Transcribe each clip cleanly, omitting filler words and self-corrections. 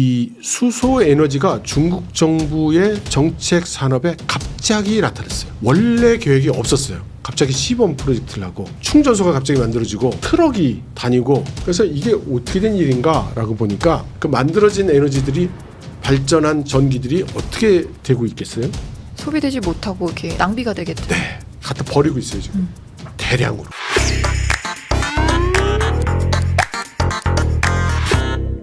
이 수소 에너지가 중국 정부의 정책 산업에 갑자기 나타났어요. 원래 계획이 없었어요. 갑자기 시범 프로젝트를 하고 충전소가 갑자기 만들어지고 트럭이 다니고, 그래서 이게 어떻게 된 일인가라고 보니까 그 만들어진 에너지들이 발전한 전기들이 어떻게 되고 있겠어요? 소비되지 못하고 이렇게 낭비가 되겠죠. 네, 갖다 버리고 있어요 지금. 대량으로.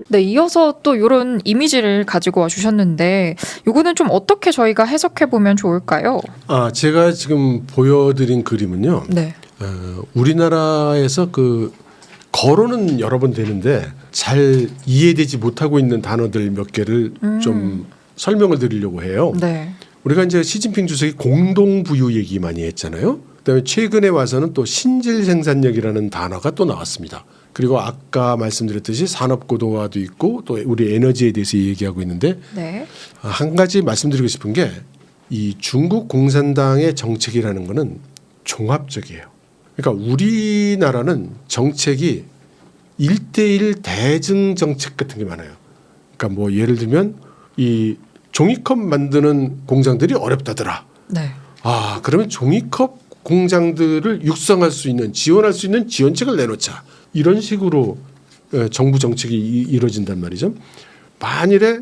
네, 이어서 또 이런 이미지를 가지고 와 주셨는데 요거는 좀 어떻게 저희가 해석해 보면 좋을까요? 제가 지금 보여드린 그림은요. 네. 우리나라에서 그 거론은 여러 번 되는데 잘 이해되지 못하고 있는 단어들 몇 개를 좀 설명을 드리려고 해요. 네. 우리가 이제 시진핑 주석이 공동부유 얘기 많이 했잖아요. 그다음에 최근에 와서는 또 신질 생산력이라는 단어가 또 나왔습니다. 그리고 아까 말씀드렸듯이 산업고도화도 있고 또 우리 에너지에 대해서 얘기하고 있는데, 네. 한 가지 말씀드리고 싶은 게 이 중국 공산당의 정책이라는 거는 종합적이에요. 그러니까 우리나라는 정책이 1:1 대증 정책 같은 게 많아요. 그러니까 뭐 예를 들면 이 종이컵 만드는 공장들이 어렵다더라. 네. 그러면 종이컵 공장들을 육성할 수 있는, 지원할 수 있는 지원책을 내놓자. 이런 식으로 정부 정책이 이루어진단 말이죠. 만일에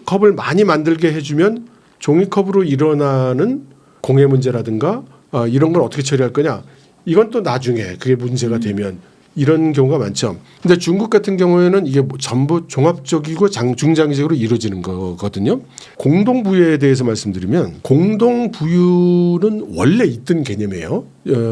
컵을 많이 만들게 해주면 종이컵으로 일어나는 공해 문제라든가 이런 걸 어떻게 처리할 거냐. 이건 또 나중에 그게 문제가 되면 이런 경우가 많죠. 근데 중국 같은 경우에는 이게 전부 종합적이고 중장기적으로 이루어지는 거거든요. 공동부유에 대해서 말씀드리면 공동부유는 원래 있던 개념이에요.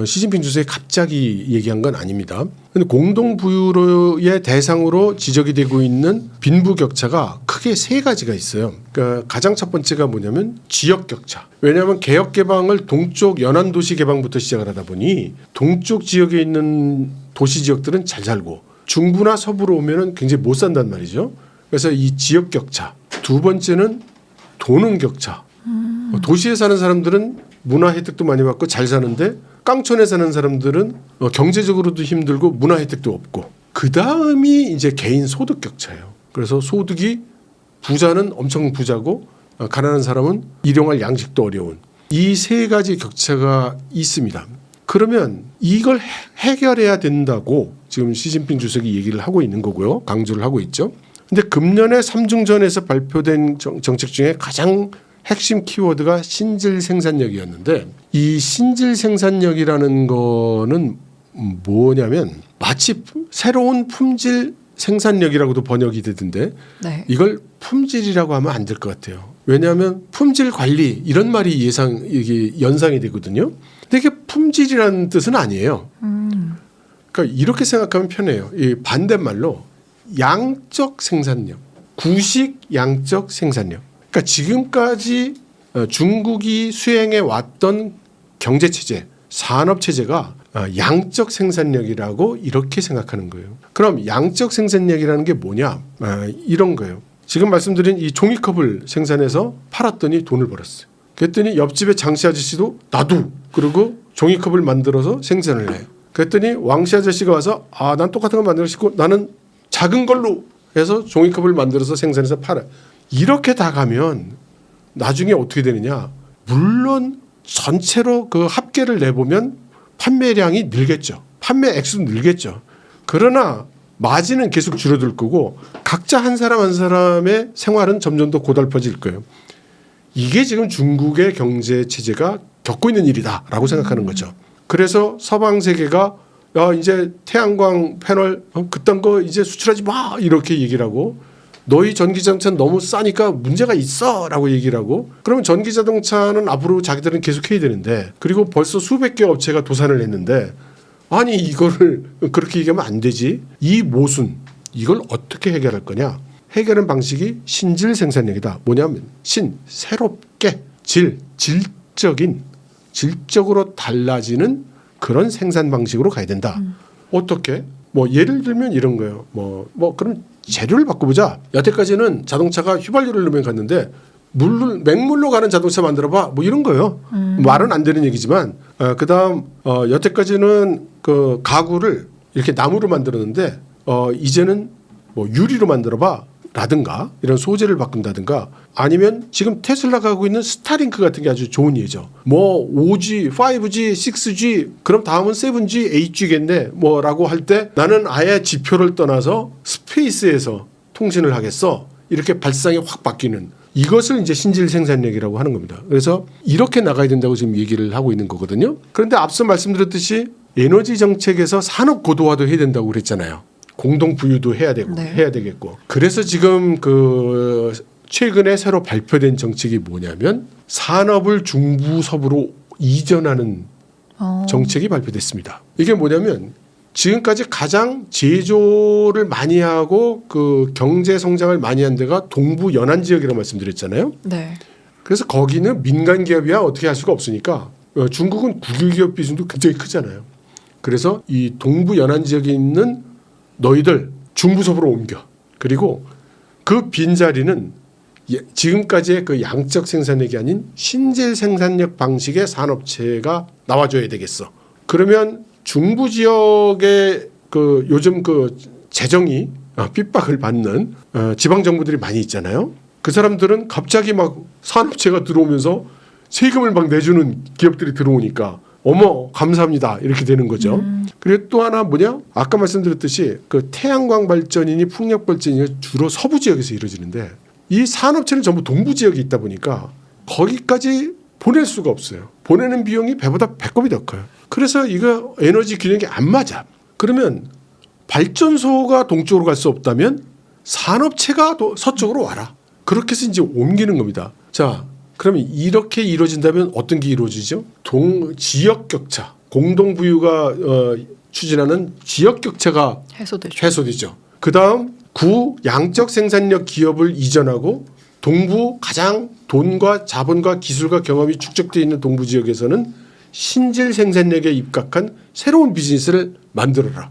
시진핑 주석이 갑자기 얘기한 건 아닙니다. 근데 공동부유의 대상으로 지적이 되고 있는 빈부격차가 크게 세 가지가 있어요. 그러니까 가장 첫 번째가 뭐냐면 지역격차. 왜냐하면 개혁개방을 동쪽 연안도시 개방부터 시작을 하다 보니 동쪽 지역에 있는 도시 지역들은 잘 살고 중부나 서부로 오면은 굉장히 못 산단 말이죠. 그래서 이 지역격차. 두 번째는 도능격차. 도시에 사는 사람들은 문화 혜택도 많이 받고 잘 사는데 깡촌에 사는 사람들은 경제적으로도 힘들고 문화 혜택도 없고, 그 다음이 이제 개인 소득 격차예요. 그래서 소득이 부자는 엄청 부자고 가난한 사람은 일용할 양식도 어려운 이 세 가지 격차가 있습니다. 그러면 이걸 해결해야 된다고 지금 시진핑 주석이 얘기를 하고 있는 거고요. 강조를 하고 있죠. 근데 금년에 삼중전에서 발표된 정책 중에 가장 핵심 키워드가 신질 생산력이었는데, 이 신질 생산력이라는 거는 뭐냐면 마치 새로운 품질 생산력이라고도 번역이 되던데, 네. 이걸 품질이라고 하면 안 될 것 같아요. 왜냐하면 품질 관리 이런 말이 이게 연상이 되거든요. 근데 이게 품질이라는 뜻은 아니에요. 그러니까 이렇게 생각하면 편해요. 이 반대말로 양적 생산력, 구식 양적 생산력. 그러니까 지금까지 중국이 수행해 왔던 경제 체제, 산업 체제가 양적 생산력이라고 이렇게 생각하는 거예요. 그럼 양적 생산력이라는 게 뭐냐? 이런 거예요. 지금 말씀드린 이 종이컵을 생산해서 팔았더니 돈을 벌었어요. 그랬더니 옆집에 장씨 아저씨도 나도 그러고 종이컵을 만들어서 생산을 해요. 그랬더니 왕씨 아저씨가 와서 난 똑같은 거 만들고 나는 작은 걸로 해서 종이컵을 만들어서 생산해서 팔아요. 이렇게 다 가면 나중에 어떻게 되느냐? 물론 전체로 그 합계를 내보면 판매량이 늘겠죠. 판매 액수도 늘겠죠. 그러나 마진은 계속 줄어들 거고 각자 한 사람 한 사람의 생활은 점점 더 고달퍼질 거예요. 이게 지금 중국의 경제 체제가 겪고 있는 일이다라고 생각하는 거죠. 그래서 서방 세계가 이제 태양광 패널 그딴 거 이제 수출하지 마 이렇게 얘기를 하고, 너희 전기자동차는 너무 싸니까 문제가 있어라고 얘기를 하고, 그러면 전기자동차는 앞으로 자기들은 계속 해야 되는데, 그리고 벌써 수백 개 업체가 도산을 했는데 아니 이거를 그렇게 얘기하면 안 되지. 이 모순 이걸 어떻게 해결할 거냐? 해결하는 방식이 신질 생산력이다. 뭐냐면 새롭게 질적으로 달라지는 그런 생산 방식으로 가야 된다. 어떻게? 뭐 예를 들면 이런 거예요. 뭐 그럼 재료를 바꿔보자. 여태까지는 자동차가 휘발유를 넣으면 갔는데 맹물로 가는 자동차 만들어봐. 뭐 이런 거예요. 말은 안 되는 얘기지만 그다음 여태까지는 그 가구를 이렇게 나무로 만들었는데 이제는 뭐 유리로 만들어봐. 라든가 이런 소재를 바꾼다든가 아니면 지금 테슬라가 하고 있는 스타링크 같은 게 아주 좋은 예죠. 뭐 5G, 5G, 6G 그럼 다음은 7G, 8G겠네 뭐라고 할 때 나는 아예 지표를 떠나서 스페이스에서 통신을 하겠어. 이렇게 발상이 확 바뀌는 이것을 이제 신질 생산력이라고 하는 겁니다. 그래서 이렇게 나가야 된다고 지금 얘기를 하고 있는 거거든요. 그런데 앞서 말씀드렸듯이 에너지 정책에서 산업 고도화도 해야 된다고 그랬잖아요. 공동 부유도 해야 되고 네. 해야 되겠고. 그래서 지금 그 최근에 새로 발표된 정책이 뭐냐면 산업을 중부 서부로 이전하는 정책이 발표됐습니다. 이게 뭐냐면 지금까지 가장 제조를 많이 하고 그 경제 성장을 많이 한 데가 동부 연안 지역이라고 말씀드렸잖아요. 네. 그래서 거기는 민간 기업이야 어떻게 할 수가 없으니까 중국은 국유 기업 비중도 굉장히 크잖아요. 그래서 이 동부 연안 지역에 있는 너희들 중부 서부로 옮겨. 그리고 그 빈자리는 지금까지의 그 양적 생산력이 아닌 신질 생산력 방식의 산업체가 나와줘야 되겠어. 그러면 중부 지역에 그 요즘 그 재정이 핍박을 받는 지방 정부들이 많이 있잖아요. 그 사람들은 갑자기 막 산업체가 들어오면서 세금을 막 내주는 기업들이 들어오니까 어머 감사합니다 이렇게 되는 거죠. 그리고 또 하나 뭐냐 아까 말씀드렸듯이 그 태양광 발전이니 풍력 발전이 주로 서부 지역에서 이루어지는데 이 산업체는 전부 동부 지역에 있다 보니까 거기까지 보낼 수가 없어요. 보내는 비용이 배보다 배꼽이 더 커요. 그래서 이거 에너지 균형이 안 맞아. 그러면 발전소가 동쪽으로 갈 수 없다면 산업체가 서쪽으로 와라. 그렇게 해서 이제 옮기는 겁니다. 자, 그러면 이렇게 이루어진다면 어떤 게 이루어지죠? 지역 격차, 공동 부유가 추진하는 지역 격차가 해소되죠. 그다음 구 양적 생산력 기업을 이전하고 동부 가장 돈과 자본과 기술과 경험이 축적되어 있는 동부 지역에서는 신질 생산력에 입각한 새로운 비즈니스를 만들어라.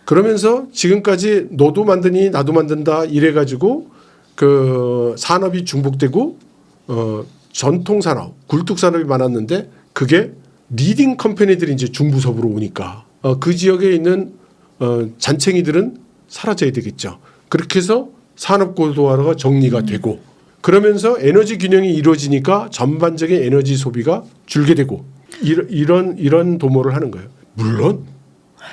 그러면서 지금까지 너도 만드니 나도 만든다 이래가지고 그 산업이 중복되고 전통 산업, 굴뚝 산업이 많았는데 그게 리딩 컴퍼니들이 이제 중부 서부로 오니까 그 지역에 있는 잔챙이들은 사라져야 되겠죠. 그렇게 해서 산업 고도화가 정리가 되고 그러면서 에너지 균형이 이루어지니까 전반적인 에너지 소비가 줄게 되고 이런 도모를 하는 거예요. 물론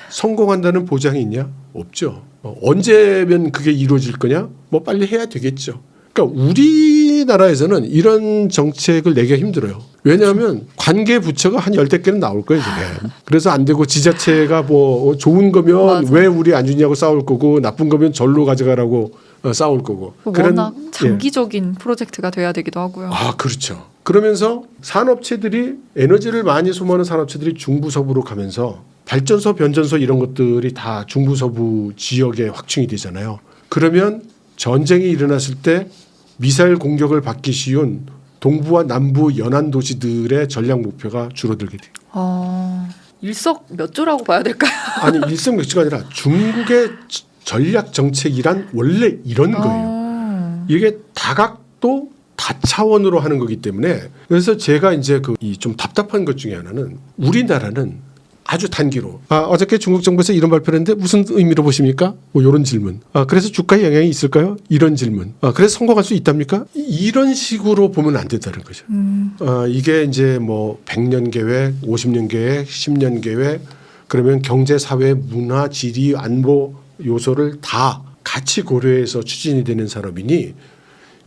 성공한다는 보장이 있냐? 없죠. 언제면 그게 이루어질 거냐? 뭐 빨리 해야 되겠죠. 그러니까 우리나라에서는 이런 정책을 내기가 힘들어요. 왜냐하면 관계 부처가 한 10대 개는 나올 거예요. 저게. 그래서 안 되고 지자체가 뭐 좋은 거면 맞아. 왜 우리 안 주냐고 싸울 거고 나쁜 거면 절로 가져가라고 싸울 거고. 워낙 장기적인 프로젝트가 돼야 되기도 하고요. 아, 그렇죠. 그러면서 산업체들이 에너지를 많이 소모하는 산업체들이 중부 서부로 가면서 발전소, 변전소 이런 것들이 다 중부 서부 지역에 확충이 되잖아요. 그러면 전쟁이 일어났을 때 미사일 공격을 받기 쉬운 동부와 남부 연안 도시들의 전략 목표가 줄어들게 돼요. 일석몇조라고 봐야 될까요? 아니 일석몇조가 아니라 중국의 전략 정책이란 원래 이런 거예요. 이게 다각도 다차원으로 하는 거기 때문에 그래서 제가 이제 이 좀 답답한 것 중에 하나는 우리나라는 아주 단기로 어저께 중국 정부에서 이런 발표를 했는데 무슨 의미로 보십니까? 뭐 이런 질문. 그래서 주가에 영향이 있을까요? 이런 질문. 그래서 성공할 수 있답니까? 이런 식으로 보면 안 된다는 거죠. 이게 이제 뭐 100년 계획, 50년 계획, 10년 계획 그러면 경제, 사회, 문화, 지리, 안보 요소를 다 같이 고려해서 추진이 되는 산업이니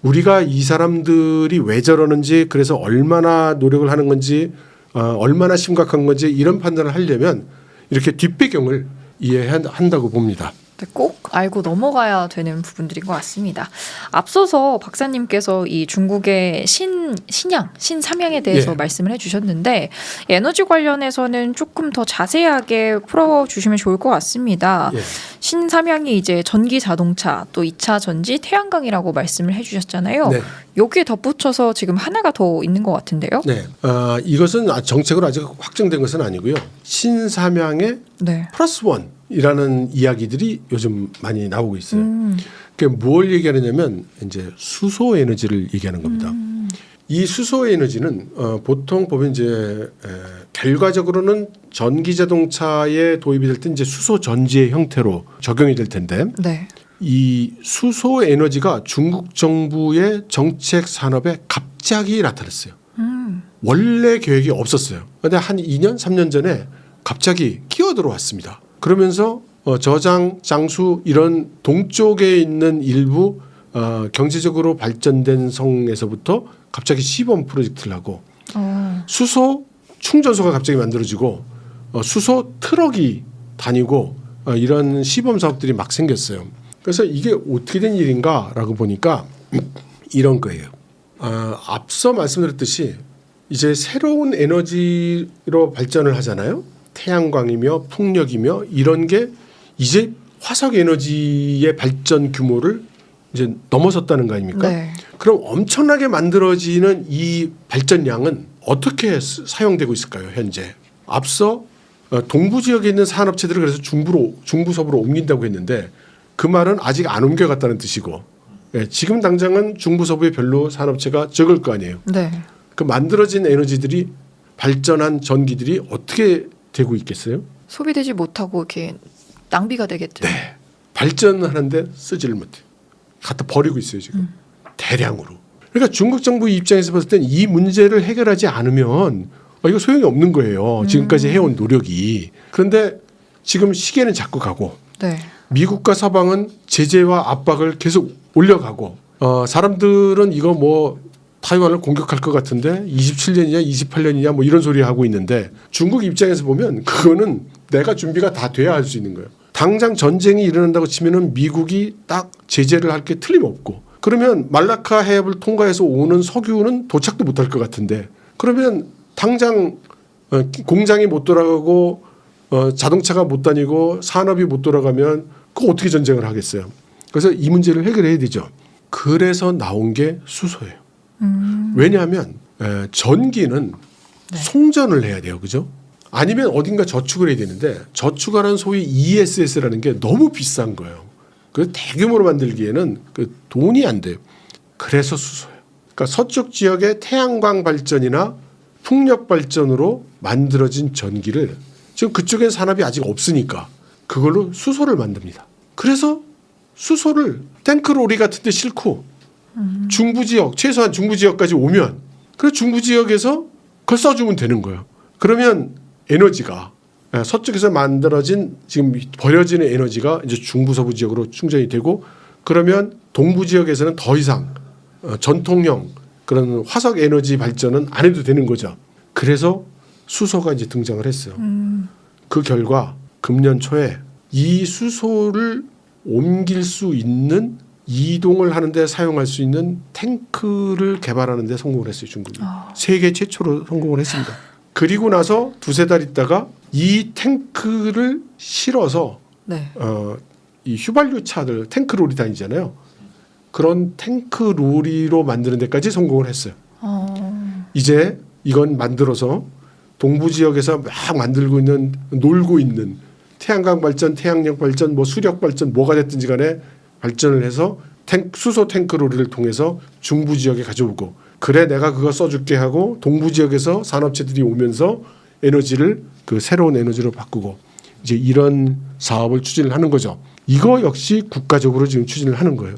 우리가 이 사람들이 왜 저러는지 그래서 얼마나 노력을 하는 건지 얼마나 심각한 건지 이런 판단을 하려면 이렇게 뒷배경을 이해한다고 봅니다. 꼭 알고 넘어가야 되는 부분들인 것 같습니다. 앞서서 박사님께서 이 중국의 신삼양에 대해서 말씀을 해주셨는데 에너지 관련해서는 조금 더 자세하게 풀어주시면 좋을 것 같습니다. 신삼양이 이제 전기 자동차 또 2차 전지 태양광이라고 말씀을 해주셨잖아요. 네. 여기에 덧붙여서 지금 하나가 더 있는 것 같은데요. 네, 이것은 정책으로 아직 확정된 것은 아니고요. 신삼양의 플러스 원이라는 이야기들이 요즘 많이 나오고 있어요. 그게 뭘 얘기하느냐면 이제 수소 에너지를 얘기하는 겁니다. 이 수소 에너지는 보통 보면 이제 결과적으로는 전기 자동차에 도입이 될 때 이제 수소 전지의 형태로 적용이 될 텐데 이 수소 에너지가 중국 정부의 정책 산업에 갑자기 나타났어요. 원래 계획이 없었어요. 그런데 한 2년, 3년 전에 갑자기 끼어들어왔습니다. 그러면서 저장, 장수 이런 동쪽에 있는 일부 경제적으로 발전된 성에서부터 갑자기 시범 프로젝트를 하고 수소 충전소가 갑자기 만들어지고 수소 트럭이 다니고 이런 시범 사업들이 막 생겼어요. 그래서 이게 어떻게 된 일인가라고 보니까 이런 거예요. 앞서 말씀드렸듯이 이제 새로운 에너지로 발전을 하잖아요. 태양광이며 풍력이며 이런 게 이제 화석 에너지의 발전 규모를 이제 넘어섰다는 거 아닙니까? 네. 그럼 엄청나게 만들어지는 이 발전량은 어떻게 사용되고 있을까요? 현재 앞서 동부 지역에 있는 산업체들을 그래서 중부서부로 옮긴다고 했는데 그 말은 아직 안 옮겨갔다는 뜻이고 지금 당장은 중부서부에 별로 산업체가 적을 거 아니에요. 네. 그 만들어진 에너지들이 발전한 전기들이 어떻게 되고 있겠어요? 소비되지 못하고 이렇게 낭비가 되겠죠. 네. 발전하는데 쓰지를 못해. 갖다 버리고 있어요 지금. 대량으로. 그러니까 중국 정부 입장에서 봤을 땐 이 문제를 해결하지 않으면 이거 소용이 없는 거예요. 지금까지 해온 노력이. 그런데 지금 시계는 자꾸 가고 네. 미국과 서방은 제재와 압박을 계속 올려가고 사람들은 이거 뭐 타이완을 공격할 것 같은데 27년이냐 28년이냐 뭐 이런 소리 하고 있는데 중국 입장에서 보면 그거는 내가 준비가 다 돼야 할 수 있는 거예요. 당장 전쟁이 일어난다고 치면은 미국이 딱 제재를 할 게 틀림없고 그러면 말라카 해협을 통과해서 오는 석유는 도착도 못할 것 같은데 그러면 당장 공장이 못 돌아가고 자동차가 못 다니고 산업이 못 돌아가면 그거 어떻게 전쟁을 하겠어요. 그래서 이 문제를 해결해야 되죠. 그래서 나온 게 수소예요. 왜냐하면 전기는 송전을 해야 돼요. 그죠? 아니면 어딘가 저축을 해야 되는데 저축하는 소위 ESS라는 게 너무 비싼 거예요. 그 대규모로 만들기에는 그 돈이 안 돼요. 그래서 수소예요. 그러니까 서쪽 지역의 태양광 발전이나 풍력 발전으로 만들어진 전기를 지금 그쪽엔 산업이 아직 없으니까 그걸로 수소를 만듭니다. 그래서 수소를 탱크로리 같은 데 싣고 중부 지역 최소한 중부 지역까지 오면 그래 중부 지역에서 그걸 써주면 되는 거예요. 그러면 에너지가 서쪽에서 만들어진 지금 버려지는 에너지가 이제 중부 서부 지역으로 충전이 되고 그러면 동부 지역에서는 더 이상 전통형 그런 화석 에너지 발전은 안 해도 되는 거죠. 그래서 수소가 이제 등장을 했어요. 그 결과 금년 초에 이 수소를 옮길 수 있는 이동을 하는데 사용할 수 있는 탱크를 개발하는 데 성공을 했어요. 중국이. 세계 최초로 성공을 했습니다. 그리고 나서 두세 달 있다가 이 탱크를 실어서 네. 이 휘발유 차들 탱크 롤이 다니잖아요. 그런 탱크 롤이로 만드는 데까지 성공을 했어요. 이제 이건 만들어서 동부 지역에서 막 만들고 있는 놀고 있는 태양광 발전, 태양력 발전, 뭐 수력 발전 뭐가 됐든지 간에 발전을 해서 수소 탱크 롤을 통해서 중부 지역에 가져오고 그래 내가 그거 써줄게 하고 동부 지역에서 산업체들이 오면서 에너지를 그 새로운 에너지로 바꾸고 이제 이런 사업을 추진을 하는 거죠. 이거 역시 국가적으로 지금 추진을 하는 거예요.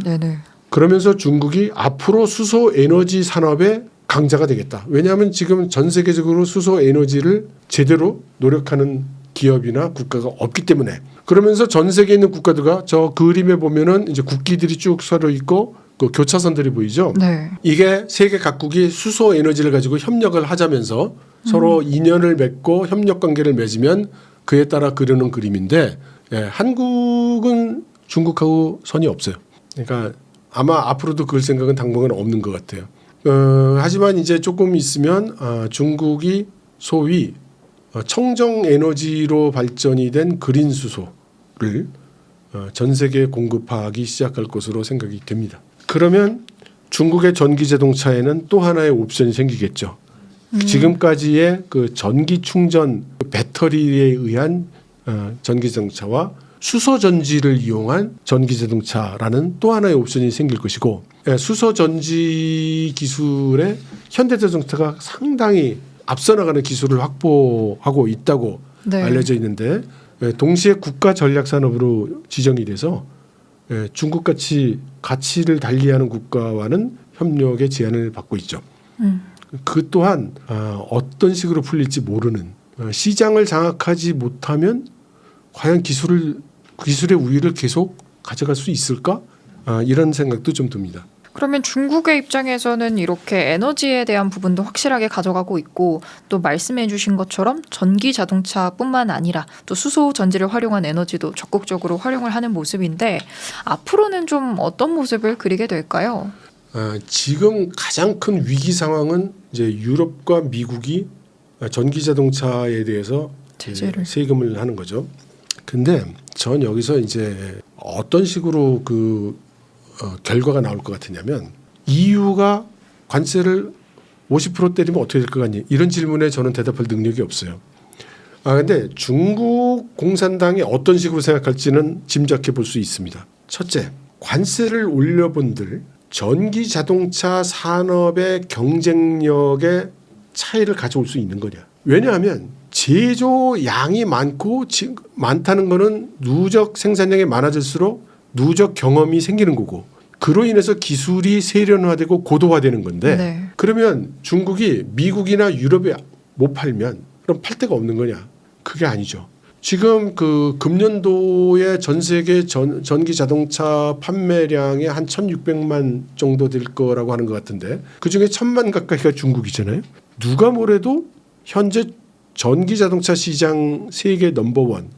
네네. 그러면서 중국이 앞으로 수소 에너지 산업의 강자가 되겠다. 왜냐하면 지금 전 세계적으로 수소 에너지를 제대로 노력하는 기업이나 국가가 없기 때문에 그러면서 전 세계에 있는 국가들과 저 그림에 보면은 이제 국기들이 쭉 서려 있고 그 교차선들이 보이죠. 네. 이게 세계 각국이 수소 에너지를 가지고 협력을 하자면서 서로 인연을 맺고 협력 관계를 맺으면 그에 따라 그리는 그림인데 한국은 중국하고 선이 없어요. 그러니까 아마 앞으로도 그럴 생각은 당분간 없는 것 같아요. 하지만 이제 조금 있으면 중국이 소위 청정 에너지로 발전이 된 그린 수소를 전 세계에 공급하기 시작할 것으로 생각이 됩니다. 그러면 중국의 전기 자동차에는 또 하나의 옵션이 생기겠죠. 지금까지의 그 전기 충전 배터리에 의한 전기 자동차와 수소 전지를 이용한 전기 자동차라는 또 하나의 옵션이 생길 것이고 수소 전지 기술에 현대자동차가 상당히 앞서 나가는 기술을 확보하고 있다고 네. 알려져 있는데 동시에 국가 전략 산업으로 지정이 돼서 중국같이 가치를 달리하는 국가와는 협력의 제한을 받고 있죠. 그 또한 어떤 식으로 풀릴지 모르는 시장을 장악하지 못하면 과연 기술의 우위를 계속 가져갈 수 있을까? 이런 생각도 좀 듭니다. 그러면 중국의 입장에서는 이렇게 에너지에 대한 부분도 확실하게 가져가고 있고 또 말씀해 주신 것처럼 전기 자동차뿐만 아니라 또 수소 전지를 활용한 에너지도 적극적으로 활용을 하는 모습인데 앞으로는 좀 어떤 모습을 그리게 될까요? 지금 가장 큰 위기 상황은 이제 유럽과 미국이 전기 자동차에 대해서 제재를. 세금을 하는 거죠. 근데 전 여기서 이제 어떤 식으로 결과가 나올 것 같으냐면 EU가 관세를 50% 때리면 어떻게 될 것 같니? 이런 질문에 저는 대답할 능력이 없어요. 근데 중국 공산당이 어떤 식으로 생각할지는 짐작해 볼 수 있습니다. 첫째, 관세를 올려본들 전기 자동차 산업의 경쟁력의 차이를 가져올 수 있는 거냐? 왜냐하면 제조 양이 많다는 거는 누적 생산량이 많아질수록 누적 경험이 생기는 거고 그로 인해서 기술이 세련화되고 고도화되는 건데 네. 그러면 중국이 미국이나 유럽에 못 팔면 그럼 팔 데가 없는 거냐? 그게 아니죠. 지금 금년도에 전 세계 전기 자동차 판매량이 한 1,600만 정도 될 거라고 하는 것 같은데 그중에 1,000만 가까이가 중국이잖아요. 누가 뭐래도 현재 전기 자동차 시장 세계 넘버원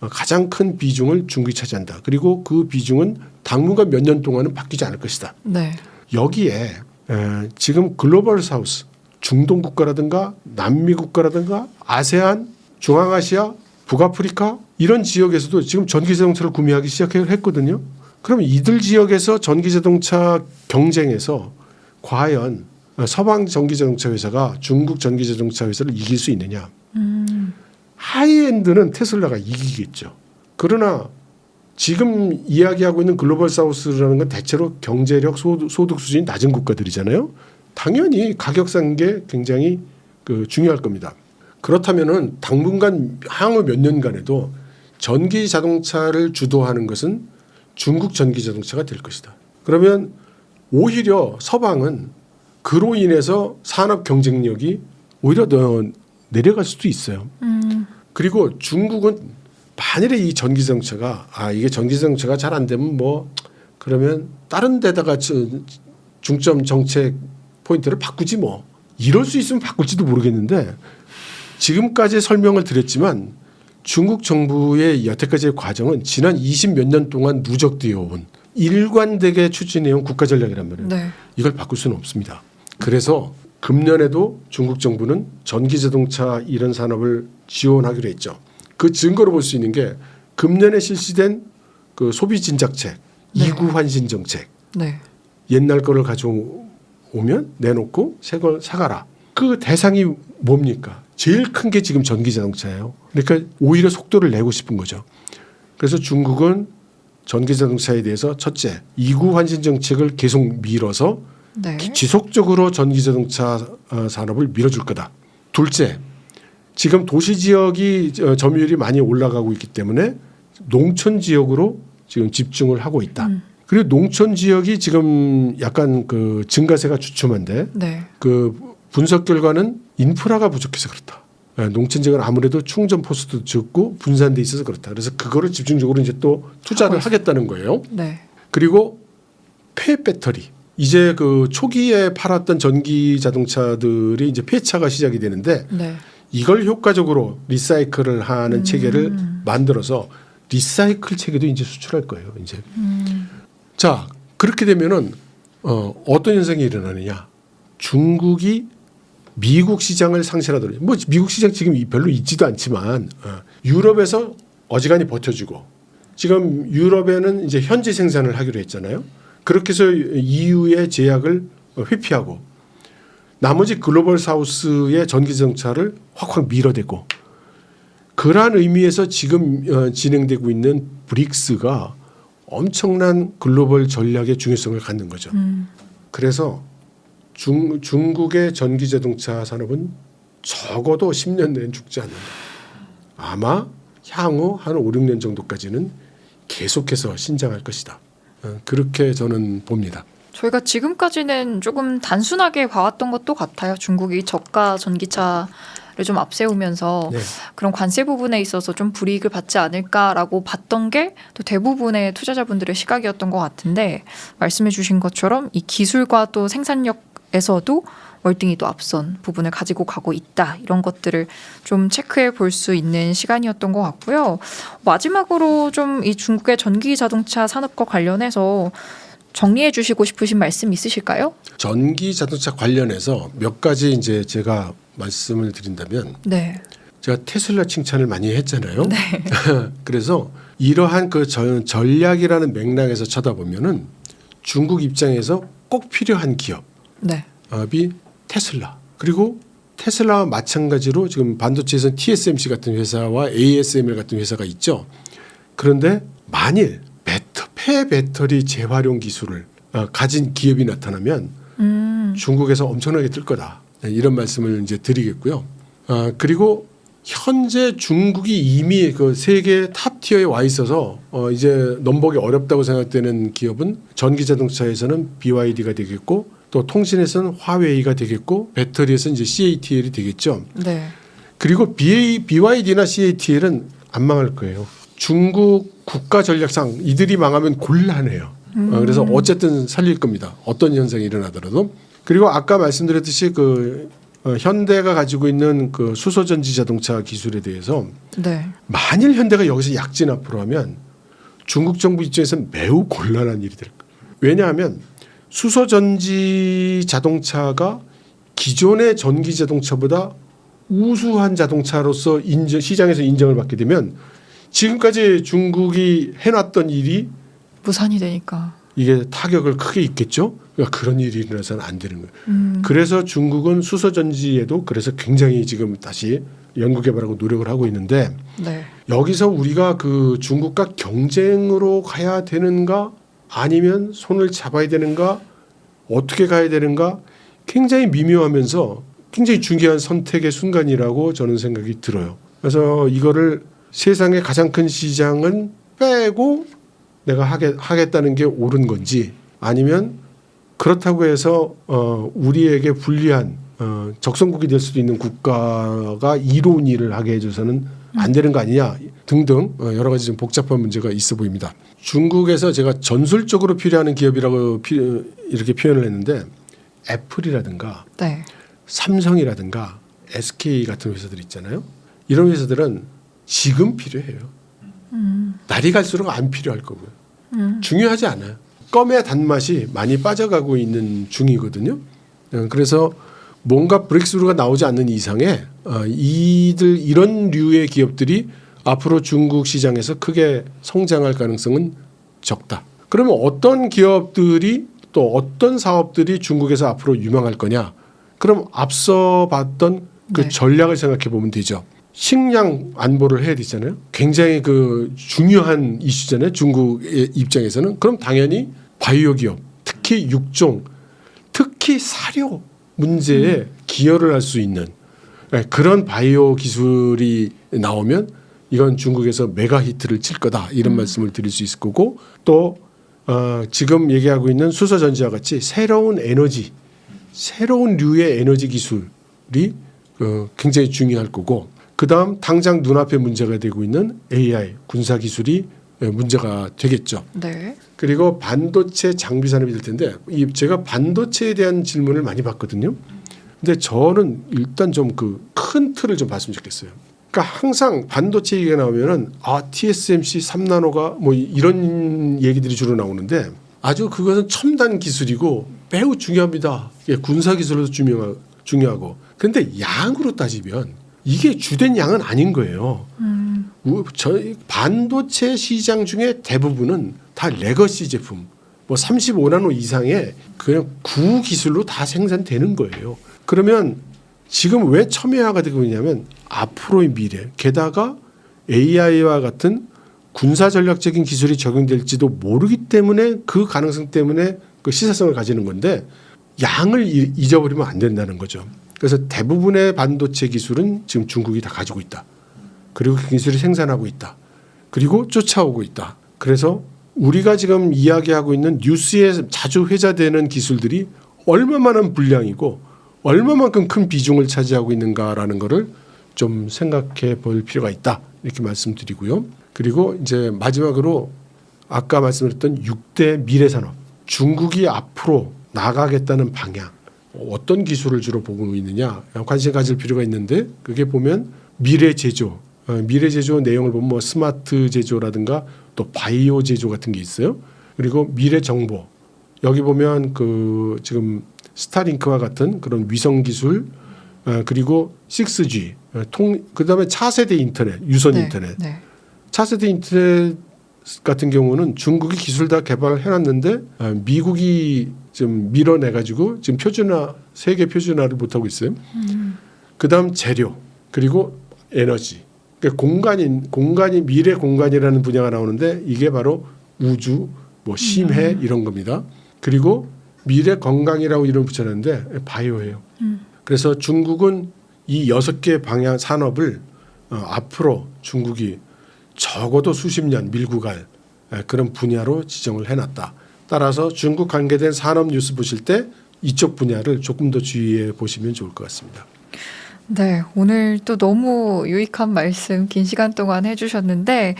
가장 큰 비중을 중국이 차지한다. 그리고 그 비중은 당분간 몇 년 동안은 바뀌지 않을 것이다. 네. 여기에 지금 글로벌 사우스 중동 국가라든가 남미 국가라든가 아세안, 중앙아시아, 북아프리카 이런 지역에서도 지금 전기자동차를 구매하기 시작했거든요. 그럼 이들 지역에서 전기자동차 경쟁에서 과연 서방 전기자동차 회사가 중국 전기자동차 회사를 이길 수 있느냐. 하이엔드는 테슬라가 이기겠죠. 그러나 지금 이야기하고 있는 글로벌 사우스라는 건 대체로 경제력 소득 수준이 낮은 국가들이잖아요. 당연히 가격 상계 굉장히 중요할 겁니다. 그렇다면은 당분간 향후 몇 년간에도 전기 자동차를 주도하는 것은 중국 전기 자동차가 될 것이다. 그러면 오히려 서방은 그로 인해서 산업 경쟁력이 오히려 더 내려갈 수도 있어요. 그리고 중국은 만일에 이 전기 자동차가 이게 전기 자동차가 잘 안 되면 그러면 다른 데다가 중점 정책 포인트를 바꾸지 이럴 수 있으면 바꿀지도 모르겠는데 지금까지 설명을 드렸지만 중국 정부의 여태까지의 과정은 지난 20 몇 년 동안 누적되어 온 일관되게 추진해온 국가 전략이란 말이에요. 네. 이걸 바꿀 수는 없습니다. 그래서 금년에도 중국 정부는 전기 자동차 이런 산업을 지원하기로 했죠. 그 증거로 볼 수 있는 게 금년에 실시된 소비 진작책, 네. 이구 환신 정책. 네. 옛날 거를 가져오면 내놓고 새 걸 사가라. 그 대상이 뭡니까? 제일 큰 게 지금 전기 자동차예요. 그러니까 오히려 속도를 내고 싶은 거죠. 그래서 중국은 전기 자동차에 대해서 첫째, 이구 환신 정책을 계속 밀어서 네. 지속적으로 전기 자동차 산업을 밀어줄 거다. 둘째, 지금 도시 지역이 점유율이 많이 올라가고 있기 때문에 농촌 지역으로 지금 집중을 하고 있다. 그리고 농촌 지역이 지금 약간 증가세가 주춤한데 네. 분석 결과는 인프라가 부족해서 그렇다. 농촌 지역은 아무래도 충전 포스도 적고 분산돼 있어서 그렇다. 그래서 그거를 집중적으로 이제 또 투자를 하겠다는 거예요. 네. 그리고 폐 배터리. 이제 초기에 팔았던 전기 자동차들이 이제 폐차가 시작이 되는데 네. 이걸 효과적으로 리사이클을 하는 체계를 만들어서 리사이클 체계도 이제 수출할 거예요. 이제. 자, 그렇게 되면은 어떤 현상이 일어나느냐? 중국이 미국 시장을 상실하더라도 미국 시장 지금 별로 있지도 않지만 유럽에서 어지간히 버텨주고 지금 유럽에는 이제 현지 생산을 하기로 했잖아요. 그렇게 해서 EU의 제약을 회피하고 나머지 글로벌 사우스의 전기 자동차를 확확 밀어대고 그러한 의미에서 지금 진행되고 있는 브릭스가 엄청난 글로벌 전략의 중요성을 갖는 거죠. 그래서 중국의 전기 자동차 산업은 적어도 10년 내엔 죽지 않는다. 아마 향후 한 5, 6년 정도까지는 계속해서 신장할 것이다. 그렇게 저는 봅니다. 저희가 지금까지는 조금 단순하게 봐왔던 것도 같아요. 중국이 저가 전기차를 좀 앞세우면서 네. 그런 관세 부분에 있어서 좀 불이익을 받지 않을까라고 봤던 게 또 대부분의 투자자분들의 시각이었던 것 같은데 말씀해 주신 것처럼 이 기술과 또 생산력에서도 월등히 또 앞선 부분을 가지고 가고 있다. 이런 것들을 좀 체크해 볼 수 있는 시간이었던 것 같고요. 마지막으로 좀 이 중국의 전기 자동차 산업과 관련해서 정리해 주시고 싶으신 말씀 있으실까요? 전기 자동차 관련해서 몇 가지 이제 제가 말씀을 드린다면 네. 제가 테슬라 칭찬을 많이 했잖아요. 그래서 이러한 그 전략이라는 맥락에서 쳐다보면은 중국 입장에서 꼭 필요한 네. 기업이 테슬라. 그리고 테슬라와 마찬가지로 지금 반도체에서는 TSMC 같은 회사와 ASML 같은 회사가 있죠. 그런데 만일 폐배터리 재활용 기술을 가진 기업이 나타나면 중국에서 엄청나게 뜰 거다. 이런 말씀을 이제 드리겠고요. 그리고 현재 중국이 이미 그 세계 탑 티어에 와 있어서 이제 넘보기 어렵다고 생각되는 기업은 전기 자동차에서는 BYD가 되겠고 또 통신에서는 화웨이가 되겠고 배터리에서는 이제 CATL이 되겠죠. 네. 그리고 BYD나 CATL은 안 망할 거예요. 중국 국가 전략상 이들이 망하면 곤란해요. 그래서 어쨌든 살릴 겁니다. 어떤 현상이 일어나더라도. 그리고 아까 말씀드렸듯이 그 현대가 가지고 있는 그 수소전지 자동차 기술에 대해서 네. 만일 현대가 여기서 약진 앞으로 하면 중국 정부 입장에서는 매우 곤란한 일이 될 거예요. 왜냐하면 수소전지 자동차가 기존의 전기 자동차보다 우수한 자동차로서 시장에서 인정을 받게 되면 지금까지 중국이 해놨던 일이 무산이 되니까. 이게 타격을 크게 입겠죠. 그러니까 그런 일이 일어나서는 안 되는 거예요. 그래서 중국은 수소전지에도 그래서 굉장히 지금 다시 연구개발하고 노력을 하고 있는데 네. 여기서 우리가 그 중국과 경쟁으로 가야 되는가 아니면 손을 잡아야 되는가 어떻게 가야 되는가 굉장히 미묘하면서 굉장히 중요한 선택의 순간이라고 저는 생각이 들어요. 그래서 이거를 세상의 가장 큰 시장은 빼고 내가 하겠다는 게 옳은 건지 아니면 그렇다고 해서 우리에게 불리한 적성국이 될 수도 있는 국가가 이로운 일을 하게 해줘서는 안 되는 거 아니냐 등등 여러 가지 좀 복잡한 문제가 있어 보입니다. 중국에서 제가 전술적으로 필요한 기업이라고 이렇게 표현을 했는데 애플이라든가 네. 삼성이라든가 SK 같은 회사들 있잖아요. 이런 회사들은 지금 필요해요. 날이 갈수록 안 필요할 거고요. 중요하지 않아요. 껌의 단맛이 많이 빠져가고 있는 중이거든요. 그래서 뭔가 브레이크스루가 나오지 않는 이상에 이런 류의 기업들이 앞으로 중국 시장에서 크게 성장할 가능성은 적다. 그러면 어떤 기업들이 또 어떤 사업들이 중국에서 앞으로 유망할 거냐? 그럼 앞서 봤던 그 네. 전략을 생각해 보면 되죠. 식량 안보를 해야 되잖아요. 굉장히 그 중요한 이슈잖아요. 중국의 입장에서는. 그럼 당연히 바이오 기업, 특히 육종, 특히 사료 문제에 기여를 할 수 있는 그런 바이오 기술이 나오면 이건 중국에서 메가 히트를 칠 거다. 이런 말씀을 드릴 수 있을 거고 또 지금 얘기하고 있는 수소전지와 같이 새로운 에너지, 새로운 류의 에너지 기술이 굉장히 중요할 거고 그다음 당장 눈앞에 문제가 되고 있는 AI 군사 기술이 문제가 되겠죠. 네. 그리고 반도체 장비 산업이 될 텐데 제가 반도체에 대한 질문을 많이 받거든요. 근데 저는 일단 좀 그 큰 틀을 좀 봤으면 좋겠어요. 그러니까 항상 반도체 얘기가 나오면은 TSMC 3나노가 뭐 이런 얘기들이 주로 나오는데 아주 그것은 첨단 기술이고 매우 중요합니다. 군사 기술로도 중요하고. 그런데 양으로 따지면 이게 주된 양은 아닌 거예요. 저희 반도체 시장 중에 대부분은 다 레거시 제품, 뭐 35나노 이상의 그냥 구 기술로 다 생산되는 거예요. 그러면 지금 왜 첨예화가 되고 있냐면 앞으로의 미래, 게다가 AI와 같은 군사 전략적인 기술이 적용될지도 모르기 때문에 그 가능성 때문에 그 시사성을 가지는 건데 양을 잊어버리면 안 된다는 거죠. 그래서 대부분의 반도체 기술은 지금 중국이 다 가지고 있다. 그리고 그 기술이 생산하고 있다. 그리고 쫓아오고 있다. 그래서 우리가 지금 이야기하고 있는 뉴스에 자주 회자되는 기술들이 얼마만한 분량이고 얼마만큼 큰 비중을 차지하고 있는가라는 거를 좀 생각해 볼 필요가 있다. 이렇게 말씀드리고요. 그리고 이제 마지막으로 아까 말씀드렸던 6대 미래산업. 중국이 앞으로 나가겠다는 방향. 어떤 기술을 주로 보고 있느냐. 관심 가질 필요가 있는데 그게 보면 미래 제조. 미래 제조 내용을 보면 뭐 스마트 제조라든가 또 바이오 제조 같은 게 있어요. 그리고 미래 정보. 여기 보면 그 지금 스타링크와 같은 그런 위성 기술 그리고 6G 그다음에 차세대 인터넷, 유선 인터넷. 네. 차세대 인터넷 같은 경우는 중국이 기술 다 개발을 해놨는데 미국이 좀 밀어내가지고 지금 표준화 세계 표준화를 못하고 있어요. 그다음 재료 그리고 에너지. 그러니까 공간이 미래 공간이라는 분야가 나오는데 이게 바로 우주, 뭐 심해 이런 겁니다. 그리고 미래 건강이라고 이름 붙여놨는데 바이오예요. 그래서 중국은 이 6개 방향 산업을 앞으로 중국이 적어도 수십 년 밀고 갈 그런 분야로 지정을 해놨다. 따라서 중국 관계된 산업 뉴스 보실 때 이쪽 분야를 조금 더 주의해 보시면 좋을 것 같습니다. 네, 오늘 또 너무 유익한 말씀 긴 시간 동안 해주셨는데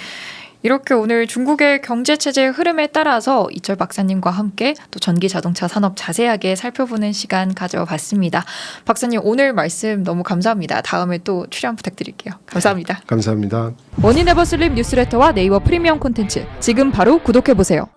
이렇게 오늘 중국의 경제체제의 흐름에 따라서 이철 박사님과 함께 또 전기 자동차 산업 자세하게 살펴보는 시간 가져봤습니다. 박사님 오늘 말씀 너무 감사합니다. 다음에 또 출연 부탁드릴게요. 감사합니다. 감사합니다. 원인에버슬립 뉴스레터와 네이버 프리미엄 콘텐츠 지금 바로 구독해보세요.